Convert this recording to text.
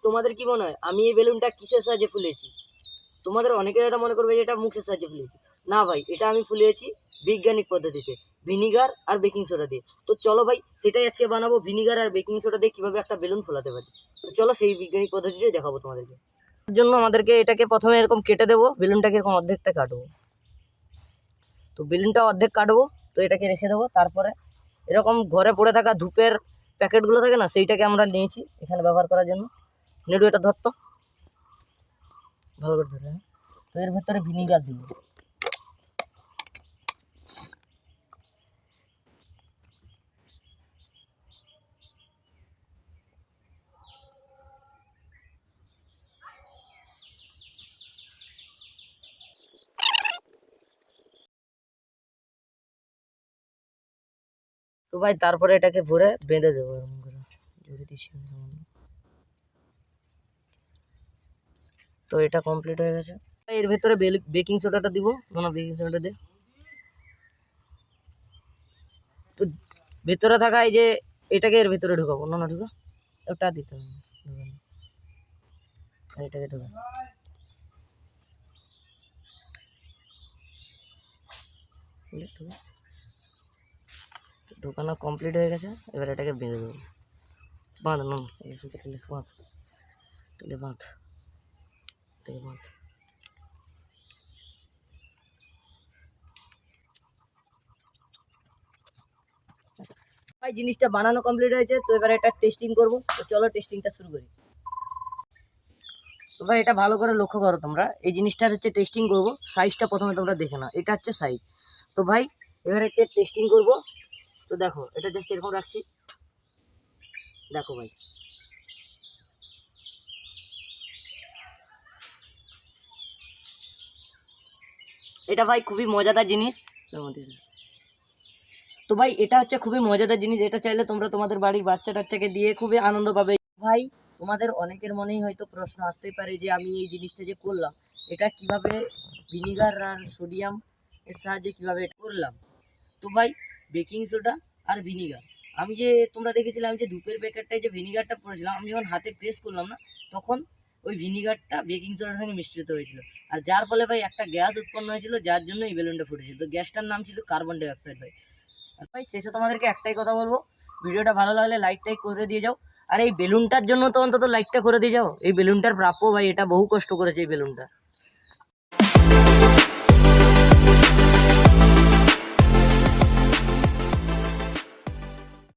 তোমাদের কি মনে হয় আমি এই বেলুনটা কিসের সাহায্যে ফুলিয়েছি? তোমাদের অনেকে হয়তো মনে করবে যে এটা মুখের সাহায্যে ফুলিয়েছি। না ভাই, এটা আমি ফুলিয়েছি বৈজ্ঞানিক পদ্ধতিতে, ভিনিগার আর বেকিং সোডা দিয়ে। তো চলো ভাই, সেটাই আজকে বানাবো, ভিনিগার আর বেকিং সোডা দিয়ে কীভাবে একটা বেলুন ফোলাতে পারি। তো চলো সেই বৈজ্ঞানিক পদ্ধতিটাই দেখাবো তোমাদেরকে। তার জন্য আমাদেরকে এটাকে প্রথমে এরকম কেটে দেবো, বেলুনটাকে এরকম অর্ধেকটা কাটবো। তো বেলুনটা অর্ধেক কাটবো, তো এটাকে রেখে দেবো। তারপরে এরকম ঘরে পড়ে থাকা ধূপের প্যাকেটগুলো থাকে না, সেইটাকে আমরা নিয়েছি এখানে ব্যবহার করার জন্য। নেড়ু এটা ধরতো ভালো করে ধরে। তো এর ভেতরে ভিনিগার দিব। তো ভাই তারপরে এটাকে ভরে বেঁধে দেবো এরকম করে জড়িয়ে দিচ্ছি। তো এটা কমপ্লিট হয়ে গেছে। এর ভেতরে বেকিং সোডাটা দিব, বেকিং সোডাটা দিয়ে তো ভেতরে থাকা এই যে এটাকে এর ভেতরে ঢুকাবো। না ঢুকা, ওটা দিতে হবে, এটাকে ঢুকা। ঢুকানো কমপ্লিট হয়ে গেছে। এবার এটাকে বেঁধে দেবো। বাঁধ না, বাঁধ, টেলে বাঁধ, টেলে বাঁধ। ভাই জিনিসটা বানানো কমপ্লিট হয়েছে। তো এবার এটা টেস্টিং করবো। তো চলো টেস্টিংটা শুরু করি। তো ভাই এটা ভালো করে লক্ষ্য করো তোমরা, এই জিনিসটার হচ্ছে টেস্টিং করবো। সাইজটা প্রথমে তোমরা দেখে নাও, এটা হচ্ছে সাইজ। তো ভাই এবার এটা টেস্টিং করবো। তো দেখো এটা জাস্ট এরকম রাখছি, দেখো ভাই এটা ভাই খুবই মজাদার জিনিস। তো ভাই এটা হচ্ছে খুবই মজাদার জিনিস, এটা চাইলে তোমরা তোমাদের বাড়ির বাচ্চা টাচ্চাকে দিয়ে খুবই আনন্দ পাবে। ভাই তোমাদের অনেকের মনেই হয়তো প্রশ্ন আসতেই পারে যে আমি এই জিনিসটা যে করলাম, এটা কিভাবে ভিনিগার আর সোডিয়াম এর সাহায্যে কিভাবে এটা করলাম। তো ভাই বেকিং সোডা আর ভিনিগার, আমি যে তোমরা দেখেছিলাম যে ধূপের প্যাকেটটায় যে ভিনিগারটা পড়েছিলাম, আমি যখন হাতে প্রেস করলাম না, তখন ওই ভিনিগারটা বেকিং সোডার সঙ্গে মিশ্রিত হয়েছিল। আর যার ফলে ভাই একটা গ্যাস উৎপন্ন হয়েছিল, যার জন্য এই বেলুনটা ফুটেছিল। তো গ্যাসটার নাম ছিল কার্বন ডাইঅক্সাইড। ভাই আর ভাই শেষে তোমাদেরকে একটাই কথা বলবো, ভিডিওটা ভালো লাগলে লাইক টাইক করে দিয়ে যাও। আর এই বেলুনটার জন্য তো অন্তত লাইকটা করে দিয়ে যাও। এই বেলুনটার প্রাপ্য ভাই, এটা বহু কষ্ট করেছে এই বেলুনটা।